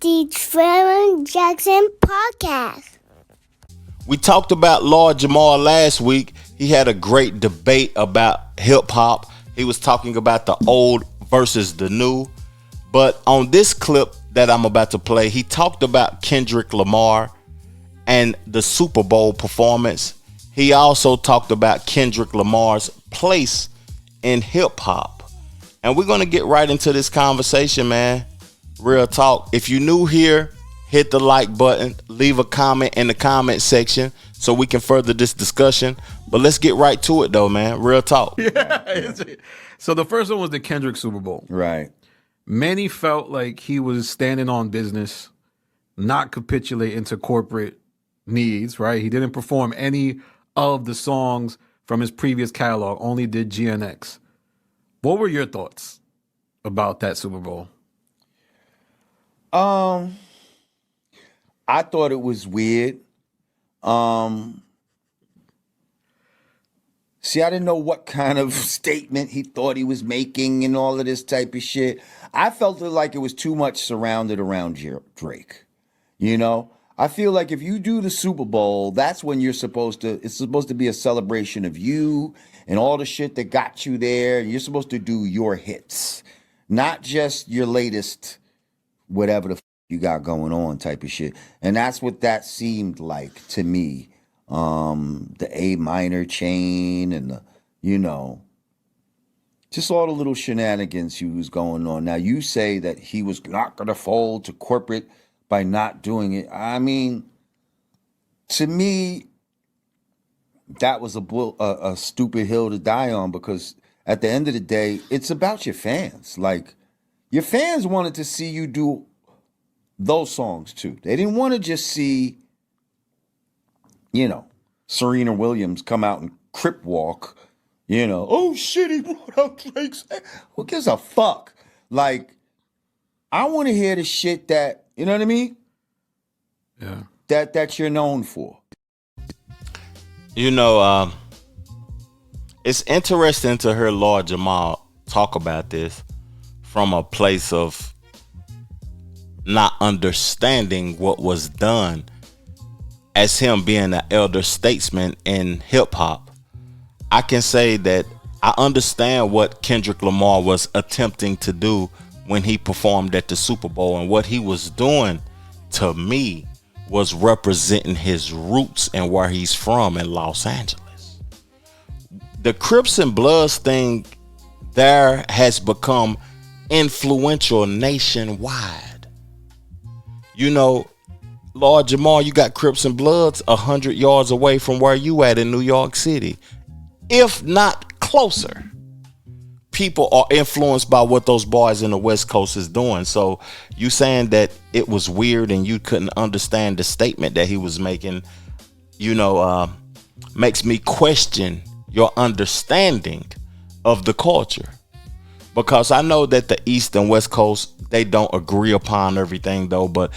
the Trevor Jackson podcast. We talked about Lord Jamar last week. He had a great debate about hip hop. He was talking about the old versus the new. But on this clip that I'm about to play, he talked about Kendrick Lamar and the Super Bowl performance. He also talked about Kendrick Lamar's place in hip hop. And we're going to get right into this conversation, man. Real talk. If you're new here, hit the like button, leave a comment in the comment section so we can further this discussion. But let's get right to it, though, man. Real talk. Yeah. So the first one was the Kendrick Super Bowl. Right. Many felt like he was standing on business, not capitulating to corporate needs, right? He didn't perform any of the songs from his previous catalog, only did GNX. What were your thoughts about that Super Bowl? I thought it was weird. See, I didn't know what kind of statement he thought he was making and all of this type of shit. I felt like it was too much surrounded around Drake. You know? I feel like if you do the Super Bowl, that's when it's supposed to be a celebration of you and all the shit that got you there. And you're supposed to do your hits, not just your latest whatever the you got going on type of shit. And that's what that seemed like to me. The A minor chain and just all the little shenanigans he was going on. Now you say that he was not going to fold to corporate by not doing it. I mean, to me, that was a stupid hill to die on, because at the end of the day, it's about your fans. Like, your fans wanted to see you do those songs too. They didn't want to just see, Serena Williams come out and crip walk, oh shit, he brought out Drake's. Who gives a fuck? Like, I want to hear the shit that, you know what I mean? Yeah. That you're known for. It's interesting to hear Lord Jamar talk about this from a place of not understanding what was done, as him being an elder statesman in hip hop. I can say that I understand what Kendrick Lamar was attempting to do when he performed at the Super Bowl, and what he was doing to me was representing his roots and where he's from in Los Angeles. The Crips and Bloods thing there has become influential nationwide. Lord Jamar, you got Crips and Bloods 100 yards away from where you at in New York City, if not closer. People are influenced by what those boys in the West Coast is doing. So you saying that it was weird and you couldn't understand the statement that he was making, makes me question your understanding of the culture. Because I know that the East and West Coast, they don't agree upon everything though, but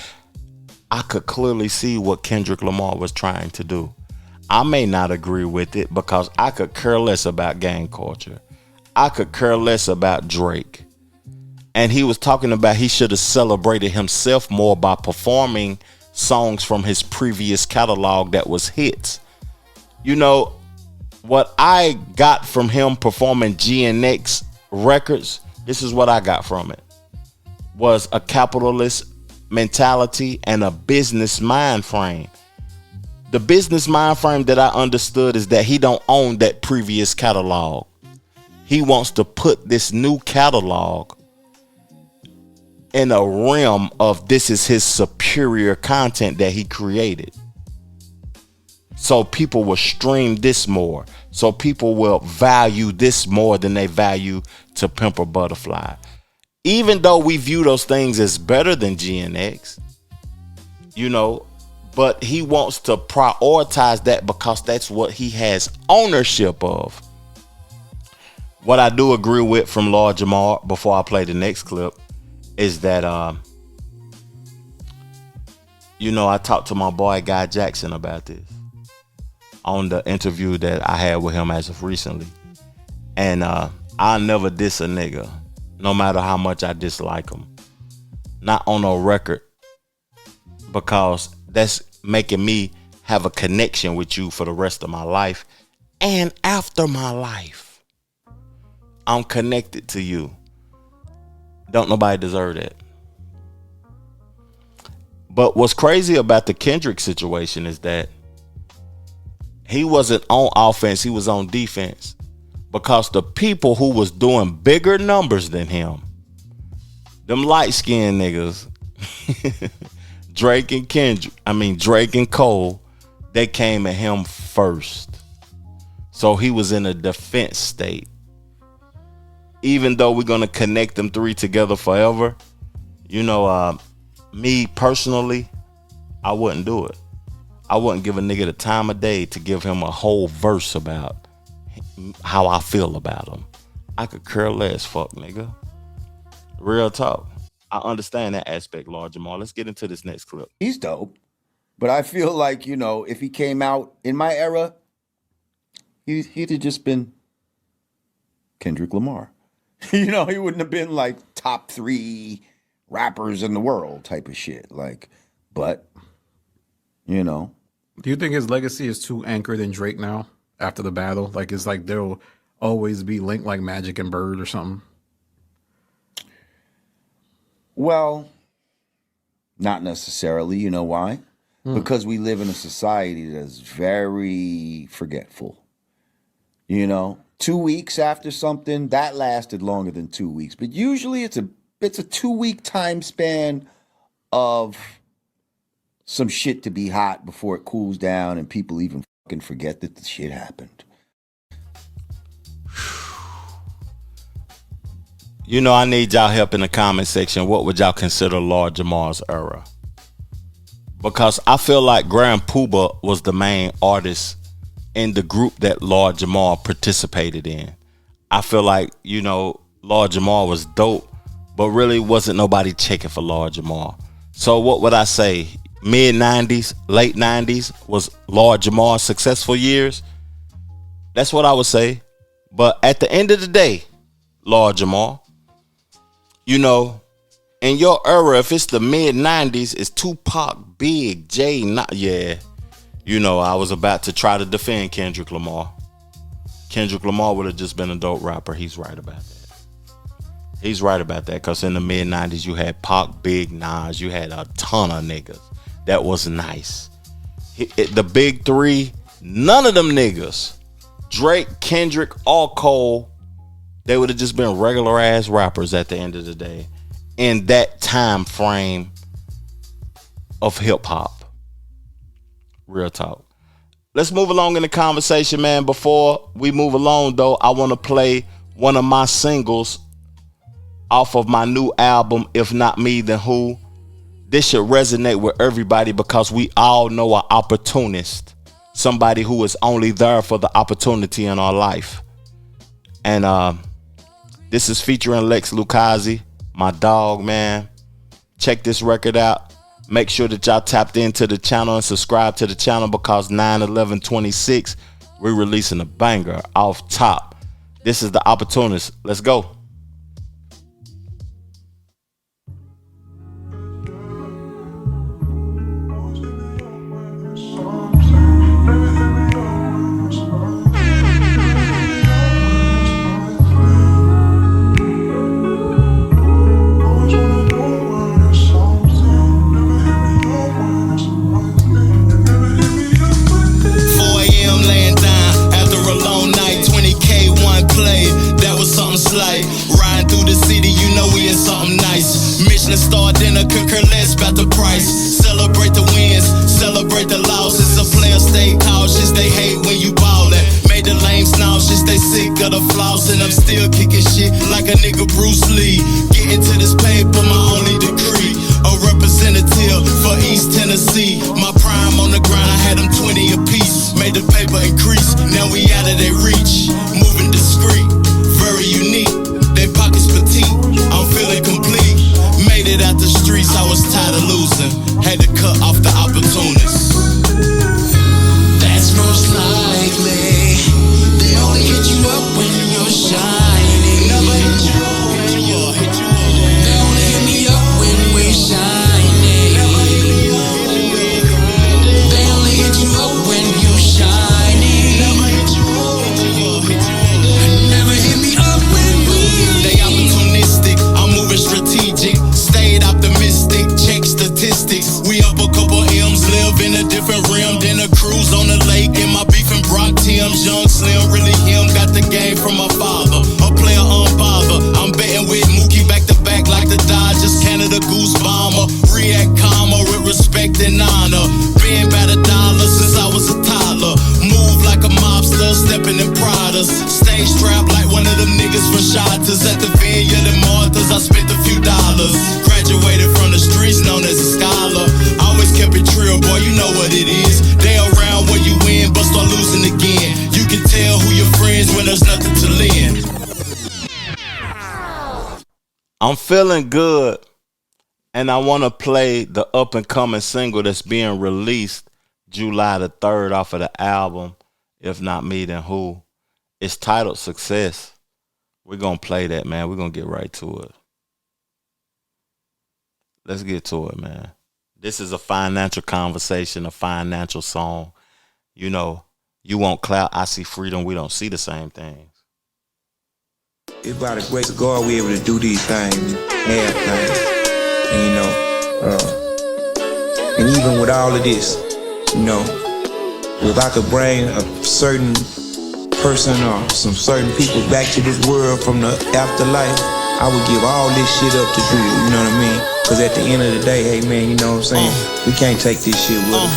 I could clearly see what Kendrick Lamar was trying to do. I may not agree with it because I could care less about gang culture. I could care less about Drake. And he was talking about he should have celebrated himself more by performing songs from his previous catalog that was hits. What I got from him performing GNX records, this is what I got from it, was a capitalist mentality and a business mind frame. The business mind frame that I understood is that he don't own that previous catalog. He wants to put this new catalog in a realm of this is his superior content that he created. So people will stream this more. So people will value this more than they value To Pimp a Butterfly. Even though we view those things as better than GNX, but he wants to prioritize that because that's what he has ownership of. What I do agree with from Lord Jamar, before I play the next clip, is that, I talked to my boy Guy Jackson about this on the interview that I had with him as of recently. And I'll never diss a nigga, no matter how much I dislike him. Not on a record because that's making me have a connection with you for the rest of my life and after my life. I'm connected to you. Don't nobody deserve that. But what's crazy about the Kendrick situation is that he wasn't on offense, he was on defense. Because the people who was doing bigger numbers than him, them light-skinned niggas, Drake and Cole, they came at him first. So he was in a defense state. Even though we're going to connect them three together forever, me personally, I wouldn't do it. I wouldn't give a nigga the time of day to give him a whole verse about how I feel about him. I could care less, fuck nigga. Real talk. I understand that aspect, Lord Jamar. Let's get into this next clip. He's dope. But I feel like, if he came out in my era, he'd have just been Kendrick Lamar. He wouldn't have been like top 3 rappers in the world type of shit. But. Do you think his legacy is too anchored in Drake now after the battle? It's like they'll always be linked like Magic and Bird or something? Well, not necessarily. You know why? Because we live in a society that's very forgetful. 2 weeks after something, that lasted longer than 2 weeks. But usually it's a 2-week time span of some shit to be hot before it cools down and people even fucking forget that the shit happened. I need y'all help in the comment section. What would y'all consider Lord Jamar's era? Because I feel like Grand Puba was the main artist in the group that Lord Jamar participated in. I feel like, Lord Jamar was dope, but really wasn't nobody checking for Lord Jamar. So what would I say? Mid-90s, late 90s was Lord Jamar's successful years. That's what I would say. But at the end of the day, Lord Jamar, in your era, if it's the mid-90s, it's Tupac, Big, Jay, I was about to try to defend Kendrick Lamar. Kendrick Lamar would have just been a dope rapper. He's right about that. He's right about that, because in the mid-90s, you had Pac, Big, Nas. You had a ton of niggas. That was nice. The big 3, none of them niggas, Drake, Kendrick, or Cole, they would have just been regular ass rappers at the end of the day in that time frame of hip hop. Real talk. Let's move along in the conversation, man. Before we move along, though, I want to play one of my singles off of my new album, If Not Me, Then Who. This should resonate with everybody because we all know an opportunist, somebody who is only there for the opportunity in our life. And this is featuring Lex Lucasi, my dog, man. Check this record out. Make sure that y'all tapped into the channel and subscribe to the channel, because 9/11/26, we're releasing a banger off top. This is The Opportunist. Let's go. dollars. Stage strap like one of them niggas from Shotters. At the Vineyard and Martha's, I spent a few dollars. Graduated from the streets, known as a scholar. Always kept it real, boy, you know what it is. They around when you win, but start losing again. You can tell who your friends when there's nothing to lend. I'm feeling good, and I want to play the up-and-coming single that's being released July the 3rd off of the album, If Not Me, Then Who. It's titled Success. We're going to play that, man. We're going to get right to it. Let's get to it, man. This is a financial conversation, a financial song. You know, you want clout, I see freedom. We don't see the same things. It's by the grace of God we able to do these things, have things, and you know, and even with all of this, you know, if I could bring a certain person or some certain people back to this world from the afterlife, I would give all this shit up to do it, you know what I mean? Cause at the end of the day, hey man, you know what I'm saying? We can't take this shit with us.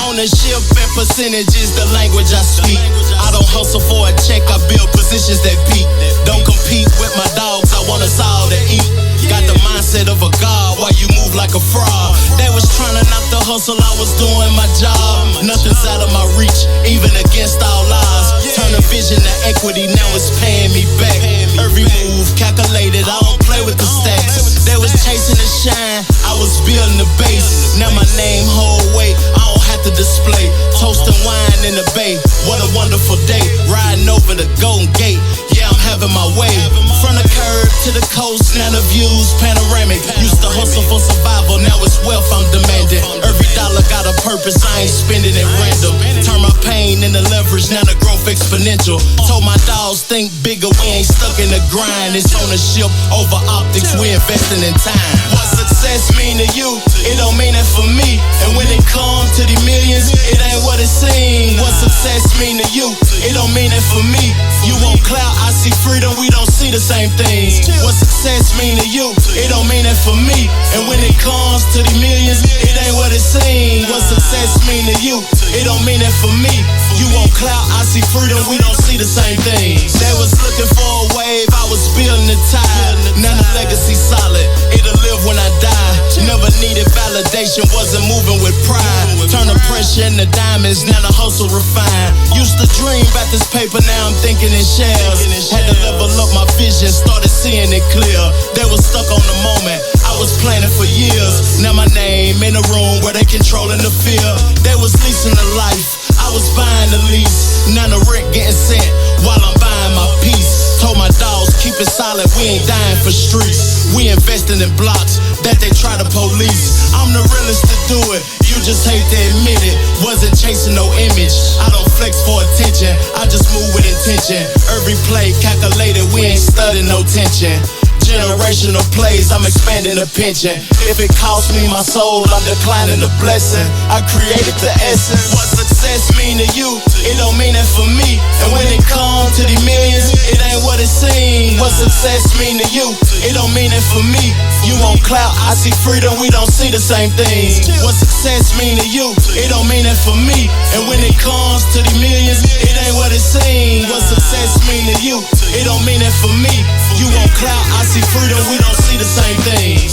Ownership and percentage is the language I speak. I don't hustle for a check, I build positions that peak. Don't compete with my dogs, I want us all to eat. Got the mindset of a god while you move like a fraud. They was trying to knock the hustle, I was doing my job. Nothing's out of my reach, even against all odds. Turn a vision to equity, now it's paying me back. Every move calculated, I don't play with the stacks. They was chasing the shine, I was building the base. Now my name hold weight, I don't have to display. Toasting wine in the bay, what a wonderful day. Riding over the Golden Gate, yeah I'm having my way. From the curb to the coast, now the view's panoramic. Used to hustle for survival, now it's wealth I'm demanding. Every dollar got a purpose, I ain't spending it random. Turn my pain into leverage, now the growth exponential. Told my dogs think bigger, we ain't stuck in the grind. It's ownership over optics, we investing in time. What success mean to you? It don't mean it for me. And when it comes to the millions, it ain't what it seems. What success mean to you? It don't mean it for me. You want clout, I see freedom, we don't see the same things. What success mean to you? It don't mean it for me. And when it comes to the millions, it ain't what it seems. What success mean to you? It don't mean it for me. You want clout, I see freedom, we don't see the same things. They was looking for a wave, I was building the tide. Now the legacy solid, it'll live when I die. Never needed validation, wasn't moving with pride. Turn the pressure into diamonds, now the hustle refined. Used to dream about this paper, now I'm thinking in shells. Had to level up my vision, started seeing it clear. They was stuck on the moment, I was planning for years. Now my name in a room where they controlling the field. They was leasing the life, I was buying the lease. Now the rent getting sent while I'm buying my peace. Told my dogs keep it solid, we ain't dying for streets. We investing in blocks that they try to police. I'm the realest to do it, you just hate to admit it. Wasn't chasing no image, I don't flex for attention, I just move with intention. Every play calculated, we ain't studying no tension. Generational plays, I'm expanding the pension. If it costs me my soul, I'm declining the blessing. I created the essence. What success mean to you? It don't mean it for me. And when it comes to the millions, it ain't what it seems. What success mean to you? It don't mean it for me. You want clout, I see freedom, we don't see the same things. What success mean to you? It don't mean it for me. And when it comes to the millions, it ain't what it seems. What success mean to you? It don't mean it for me. You want clout, I see freedom, we don't see the same things.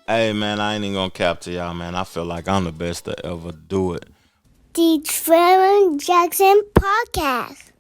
Hey man, I ain't even gonna cap to y'all, man. I feel like I'm the best to ever do it. The Trevor Jackson Podcast.